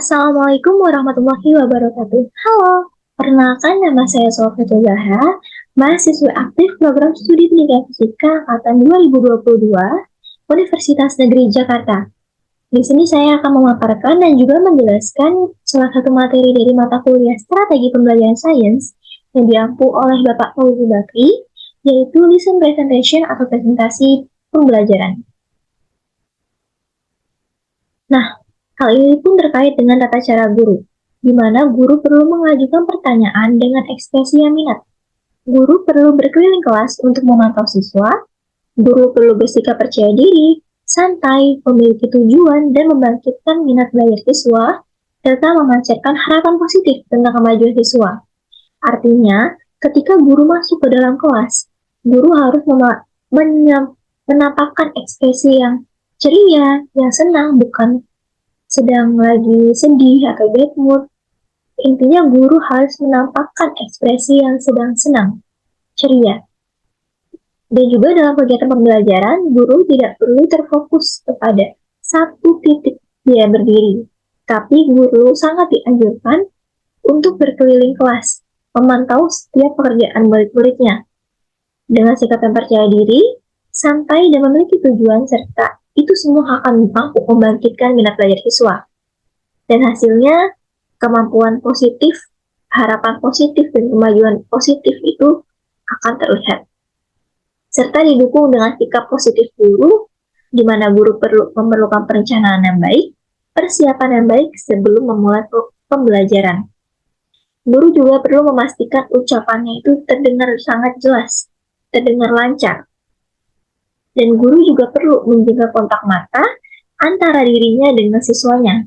Assalamualaikum warahmatullahi wabarakatuh. Halo, perkenalkan nama saya Sofiatul Zahra, mahasiswa aktif program studi pendidikan fisika angkatan 2022 Universitas Negeri Jakarta. Di sini saya akan memaparkan dan juga menjelaskan salah satu materi dari mata kuliah Strategi Pembelajaran Sains yang diampu oleh Bapak Fauzi Bakri, yaitu Lesson Presentation atau presentasi pembelajaran. Nah, hal ini pun terkait dengan tata cara guru, di mana guru perlu mengajukan pertanyaan dengan ekspresi yang minat. Guru perlu berkeliling kelas untuk memantau siswa. Guru perlu bersikap percaya diri, santai, memiliki tujuan, dan membangkitkan minat belajar siswa, serta memancarkan harapan positif tentang kemajuan siswa. Artinya, ketika guru masuk ke dalam kelas, guru harus menampakkan ekspresi yang ceria, yang senang, bukan sedang lagi sedih atau bad mood. Intinya guru harus menampakkan ekspresi yang sedang senang, ceria. Dan juga dalam kegiatan pembelajaran, guru tidak perlu terfokus kepada satu titik dia berdiri. Tapi guru sangat dianjurkan untuk berkeliling kelas, memantau setiap pekerjaan murid-muridnya. Dengan sikap yang percaya diri, santai, dan memiliki tujuan, serta itu semua akan mampu membangkitkan minat belajar siswa. Dan hasilnya, kemampuan positif, harapan positif, dan kemajuan positif itu akan terlihat. Serta didukung dengan sikap positif guru, di mana guru perlu memerlukan perencanaan yang baik, persiapan yang baik sebelum memulai pembelajaran. Guru juga perlu memastikan ucapannya itu terdengar sangat jelas, terdengar lancar. Dan guru juga perlu menjaga kontak mata antara dirinya dengan siswanya.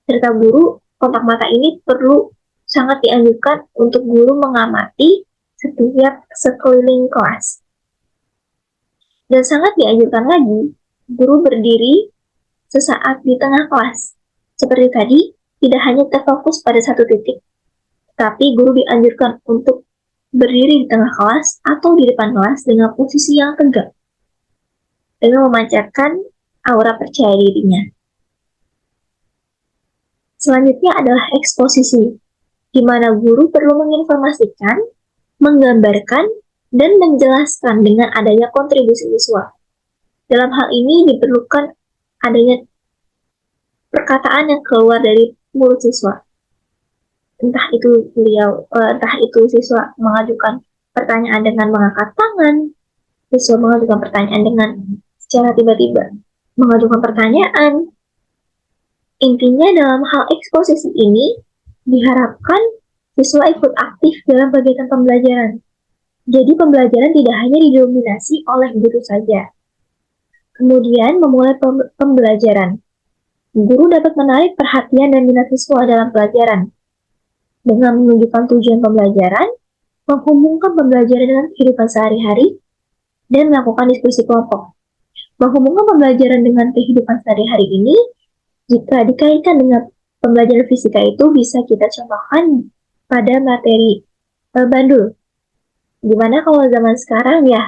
Serta guru, kontak mata ini perlu sangat dianjurkan untuk guru mengamati setiap sekeliling kelas. Dan sangat dianjurkan lagi, guru berdiri sesaat di tengah kelas. Seperti tadi, tidak hanya terfokus pada satu titik, tapi guru dianjurkan untuk berdiri di tengah kelas atau di depan kelas dengan posisi yang tegak, dengan memancarkan aura percaya dirinya. Selanjutnya adalah eksposisi, di mana guru perlu menginformasikan, menggambarkan, dan menjelaskan dengan adanya kontribusi siswa. Dalam hal ini diperlukan adanya perkataan yang keluar dari mulut siswa. Entah itu siswa mengajukan pertanyaan dengan mengangkat tangan, siswa mengajukan pertanyaan dengan secara tiba-tiba mengajukan pertanyaan. Intinya dalam hal eksposisi ini diharapkan siswa ikut aktif dalam kegiatan pembelajaran. Jadi pembelajaran tidak hanya didominasi oleh guru saja. Kemudian memulai pembelajaran. Guru dapat menarik perhatian dan minat siswa dalam pelajaran dengan menunjukkan tujuan pembelajaran, menghubungkan pembelajaran dengan kehidupan sehari-hari, dan melakukan diskusi kelompok. Menghubungkan pembelajaran dengan kehidupan sehari-hari ini, jika dikaitkan dengan pembelajaran fisika itu bisa kita contohkan pada materi bandul. Dimana kalau zaman sekarang ya,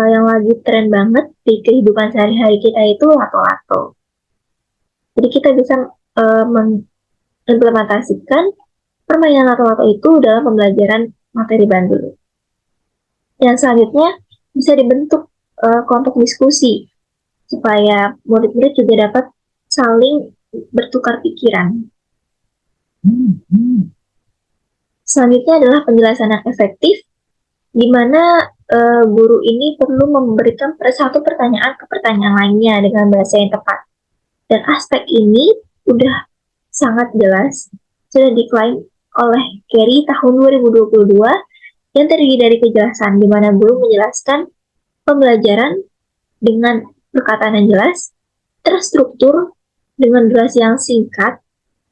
yang lagi tren banget di kehidupan sehari-hari kita itu lato-lato. Jadi kita bisa mengimplementasikan permainan lato-lato itu dalam pembelajaran materi bandul. Yang selanjutnya bisa dibentuk kelompok diskusi supaya murid-murid juga dapat saling bertukar pikiran. Selanjutnya adalah penjelasan yang efektif, di mana guru ini perlu memberikan satu pertanyaan ke pertanyaan lainnya dengan bahasa yang tepat. Dan aspek ini sudah sangat jelas, sudah diklaim oleh Kerry tahun 2022 yang terdiri dari kejelasan, di mana guru menjelaskan pembelajaran dengan perkataan yang jelas, terstruktur, dengan durasi yang singkat,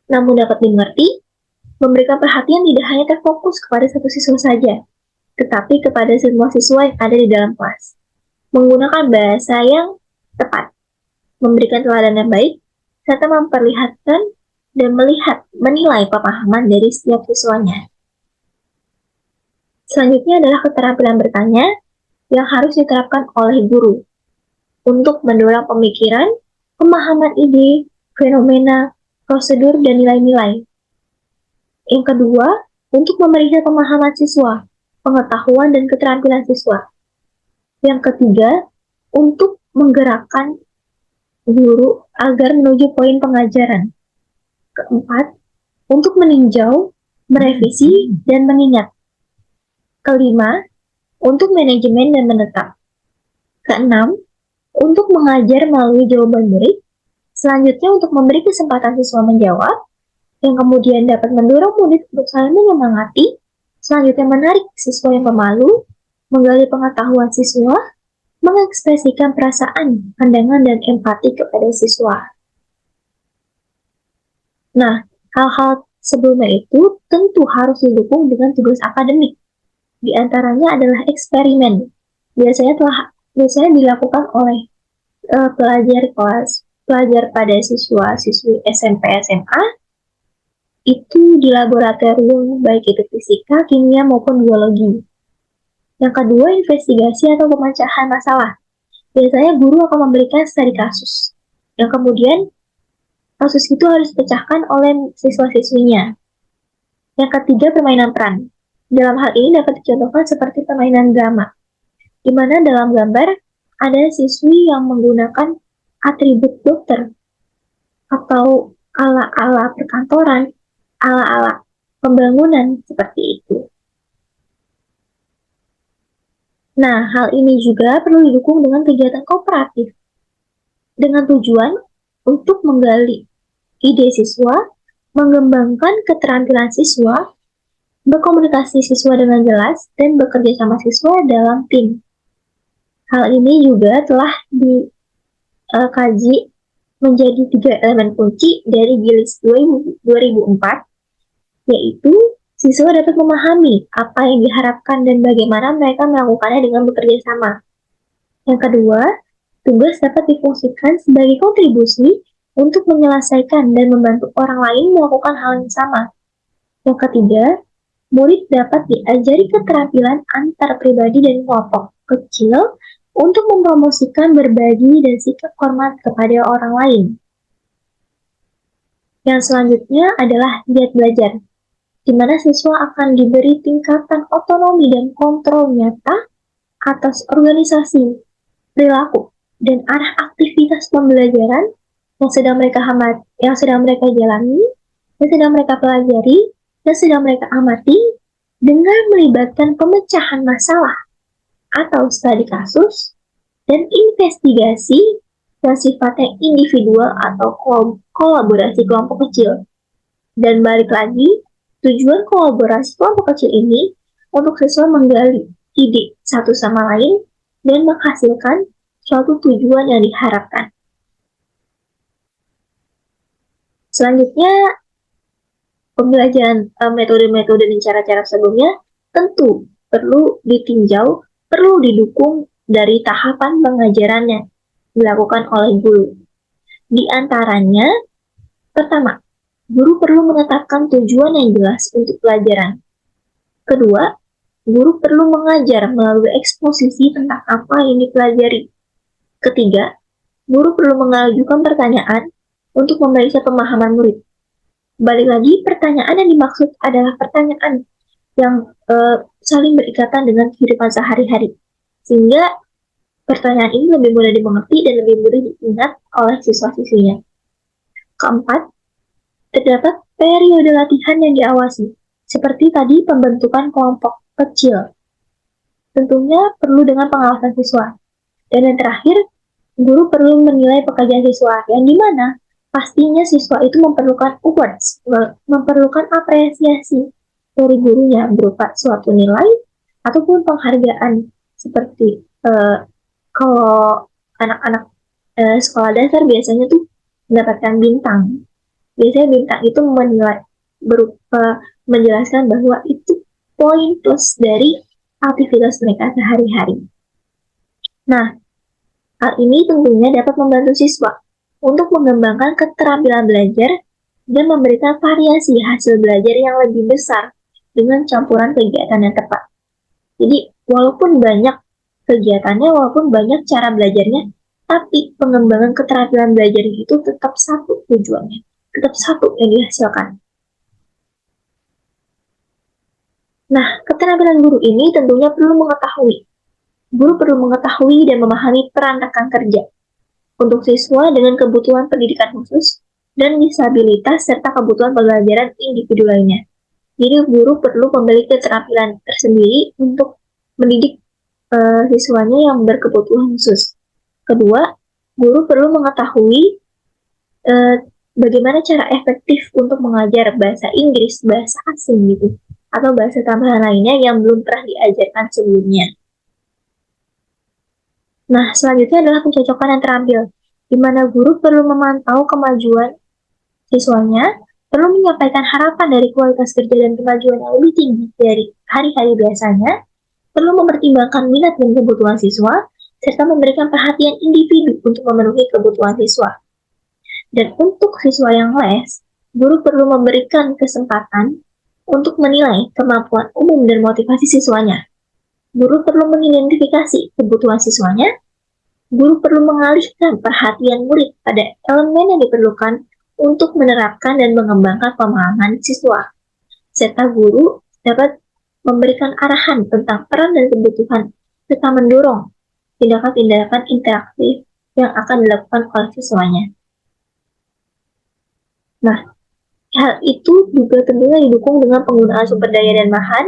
namun dapat dimengerti, memberikan perhatian tidak hanya terfokus kepada satu siswa saja, tetapi kepada semua siswa yang ada di dalam kelas. Menggunakan bahasa yang tepat, memberikan teladan yang baik, serta memperlihatkan dan menilai pemahaman dari setiap siswanya. Selanjutnya adalah keterampilan bertanya yang harus diterapkan oleh guru untuk mendorong pemikiran, pemahaman ide, fenomena, prosedur, dan nilai-nilai. Yang kedua, untuk memeriksa pemahaman siswa, pengetahuan dan keterampilan siswa. Yang ketiga, untuk menggerakkan guru agar menuju poin pengajaran. Keempat, untuk meninjau, merevisi, dan mengingat. Kelima, untuk manajemen dan menetap. Keenam, untuk mengajar melalui jawaban murid. Selanjutnya, untuk memberi kesempatan siswa menjawab, yang kemudian dapat mendorong murid untuk saling menyemangati. Selanjutnya, menarik siswa yang pemalu, menggali pengetahuan siswa, mengekspresikan perasaan, pandangan, dan empati kepada siswa. Nah, hal-hal sebelumnya itu tentu harus didukung dengan tugas akademik. Di antaranya adalah eksperimen. Biasanya dilakukan oleh pelajar pada siswa-siswi SMP SMA itu di laboratorium, baik itu fisika, kimia maupun biologi. Yang kedua, investigasi atau pemecahan masalah. Biasanya guru akan memberikan studi kasus, yang kemudian kasus itu harus dipecahkan oleh siswa-siswinya. Yang ketiga, permainan peran. Dalam hal ini dapat dicontohkan seperti permainan drama, di mana dalam gambar ada siswi yang menggunakan atribut dokter atau ala-ala perkantoran, ala-ala pembangunan seperti itu. Nah, hal ini juga perlu didukung dengan kegiatan kooperatif dengan tujuan untuk menggali ide siswa, mengembangkan keterampilan siswa, berkomunikasi siswa dengan jelas, dan bekerja sama siswa dalam tim. Hal ini juga telah dikaji menjadi 3 elemen kunci dari GILIS 2004, yaitu siswa dapat memahami apa yang diharapkan dan bagaimana mereka melakukannya dengan bekerja sama. Yang kedua, tugas dapat difungsikan sebagai kontribusi untuk menyelesaikan dan membantu orang lain melakukan hal yang sama. Yang ketiga, murid dapat diajari keterampilan antar pribadi dan kelompok kecil untuk mempromosikan berbagi dan sikap hormat kepada orang lain. Yang selanjutnya adalah giat belajar, di mana siswa akan diberi tingkatan otonomi dan kontrol nyata atas organisasi, perilaku, dan arah aktivitas pembelajaran yang sedang mereka jalani, yang sedang mereka pelajari, yang sedang mereka amati, dengan melibatkan pemecahan masalah atau studi kasus dan investigasi yang sifatnya individual atau kolaborasi kelompok kecil. Dan balik lagi, tujuan kolaborasi kelompok kecil ini untuk siswa menggali ide satu sama lain dan menghasilkan suatu tujuan yang diharapkan. Selanjutnya, pembelajaran metode-metode dan cara-cara sebelumnya tentu perlu ditinjau, perlu didukung dari tahapan pengajarannya dilakukan oleh guru. Di antaranya, pertama, guru perlu menetapkan tujuan yang jelas untuk pelajaran. Kedua, guru perlu mengajar melalui eksposisi tentang apa yang dipelajari. Ketiga, guru perlu mengajukan pertanyaan untuk memeriksa pemahaman murid. Balik lagi, pertanyaan yang dimaksud adalah pertanyaan yang saling berikatan dengan kehidupan sehari-hari. Sehingga pertanyaan ini lebih mudah dimengerti dan lebih mudah diingat oleh siswa-siswinya. Keempat, terdapat periode latihan yang diawasi, seperti tadi pembentukan kelompok kecil. Tentunya perlu dengan pengawasan siswa. Dan yang terakhir, guru perlu menilai pekerjaan siswa, yang dimana pastinya siswa itu memerlukan awards, memerlukan apresiasi dari gurunya berupa suatu nilai ataupun penghargaan, seperti kalau anak-anak sekolah dasar biasanya tuh mendapatkan bintang. Biasanya bintang itu berupa menjelaskan bahwa itu poin plus dari aktivitas mereka sehari-hari. Nah, hal ini tentunya dapat membantu siswa untuk mengembangkan keterampilan belajar dan memberikan variasi hasil belajar yang lebih besar dengan campuran kegiatan yang tepat. Jadi, walaupun banyak kegiatannya, walaupun banyak cara belajarnya, tapi pengembangan keterampilan belajar itu tetap satu tujuannya, tetap satu yang dihasilkan. Nah, keterampilan guru ini tentunya perlu mengetahui. Guru perlu mengetahui dan memahami peran rekan kerja untuk siswa dengan kebutuhan pendidikan khusus dan disabilitas serta kebutuhan pembelajaran individu lainnya. Jadi guru perlu memiliki keterampilan tersendiri untuk mendidik siswanya yang berkebutuhan khusus. Kedua, guru perlu mengetahui bagaimana cara efektif untuk mengajar bahasa Inggris, bahasa asing gitu, atau bahasa tambahan lainnya yang belum pernah diajarkan sebelumnya. Nah, selanjutnya adalah pencocokan yang terampil, di mana guru perlu memantau kemajuan siswanya, perlu menyampaikan harapan dari kualitas kerja dan kemajuan yang lebih tinggi dari hari-hari biasanya, perlu mempertimbangkan minat dan kebutuhan siswa, serta memberikan perhatian individu untuk memenuhi kebutuhan siswa. Dan untuk siswa yang les, guru perlu memberikan kesempatan untuk menilai kemampuan umum dan motivasi siswanya. Guru perlu mengidentifikasi kebutuhan siswanya. Guru perlu mengalihkan perhatian murid pada elemen yang diperlukan untuk menerapkan dan mengembangkan pemahaman siswa. Serta guru dapat memberikan arahan tentang peran dan kebutuhan, serta mendorong tindakan-tindakan interaktif yang akan dilakukan oleh siswanya. Nah, hal itu juga tentunya didukung dengan penggunaan sumber daya dan bahan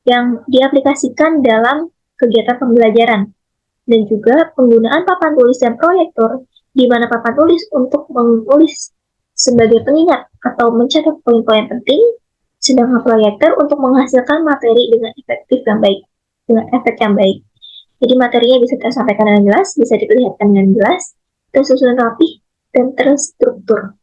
yang diaplikasikan dalam kegiatan pembelajaran, dan juga penggunaan papan tulis dan proyektor, di mana papan tulis untuk menulis sebagai pengingat atau mencatat poin-poin penting, sedangkan proyektor untuk menghasilkan materi dengan efektif yang baik, dengan efek yang baik. Jadi materinya bisa tersampaikan dengan jelas, bisa diperlihatkan dengan jelas, tersusun rapi, dan terstruktur.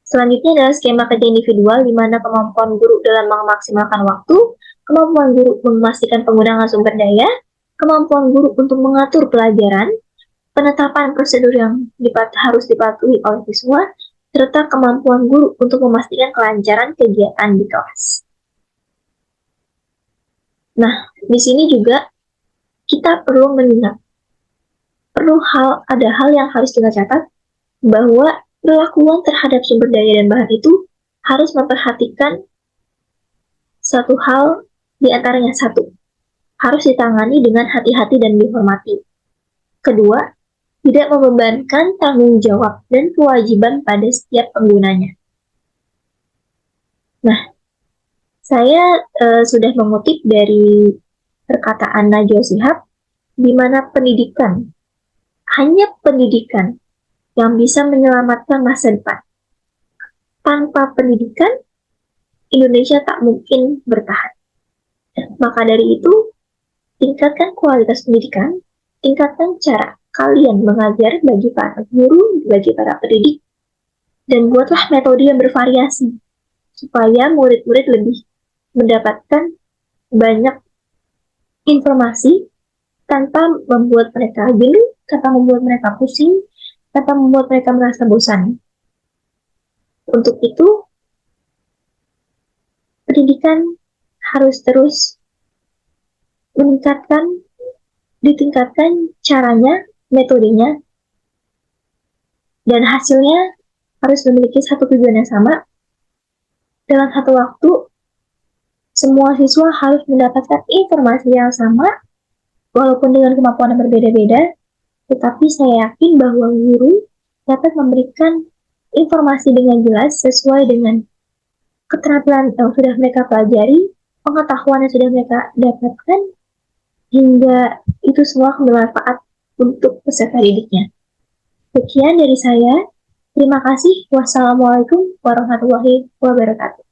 Selanjutnya adalah skema kerja individual, di mana kemampuan guru dalam memaksimalkan waktu, kemampuan guru memastikan penggunaan sumber daya, kemampuan guru untuk mengatur pelajaran, penetapan prosedur yang harus dipatuhi oleh siswa, serta kemampuan guru untuk memastikan kelancaran kegiatan di kelas. Nah, di sini juga kita perlu mengingat, ada hal yang harus kita catat, bahwa perlakuan terhadap sumber daya dan bahan itu harus memperhatikan satu hal, di antaranya satu, harus ditangani dengan hati-hati dan dihormati. Kedua, tidak membebankan tanggung jawab dan kewajiban pada setiap penggunanya. Nah, saya sudah mengutip dari perkataan Najwa Shihab, di mana hanya pendidikan yang bisa menyelamatkan masa depan. Tanpa pendidikan, Indonesia tak mungkin bertahan. Maka dari itu, tingkatkan kualitas pendidikan, tingkatkan cara kalian mengajar bagi para guru, bagi para pendidik, dan buatlah metode yang bervariasi, supaya murid-murid lebih mendapatkan banyak informasi tanpa membuat mereka jenuh, tanpa membuat mereka pusing, tanpa membuat mereka merasa bosan. Untuk itu, pendidikan harus terus ditingkatkan caranya, metodenya, dan hasilnya harus memiliki satu tujuan yang sama. Dalam satu waktu, semua siswa harus mendapatkan informasi yang sama, walaupun dengan kemampuan yang berbeda-beda, tetapi saya yakin bahwa guru dapat memberikan informasi dengan jelas sesuai dengan keterampilan yang sudah mereka pelajari, pengetahuan yang sudah mereka dapatkan, hingga itu semua bermanfaat untuk peserta didiknya. Sekian dari saya. Terima kasih. Wassalamualaikum warahmatullahi wabarakatuh.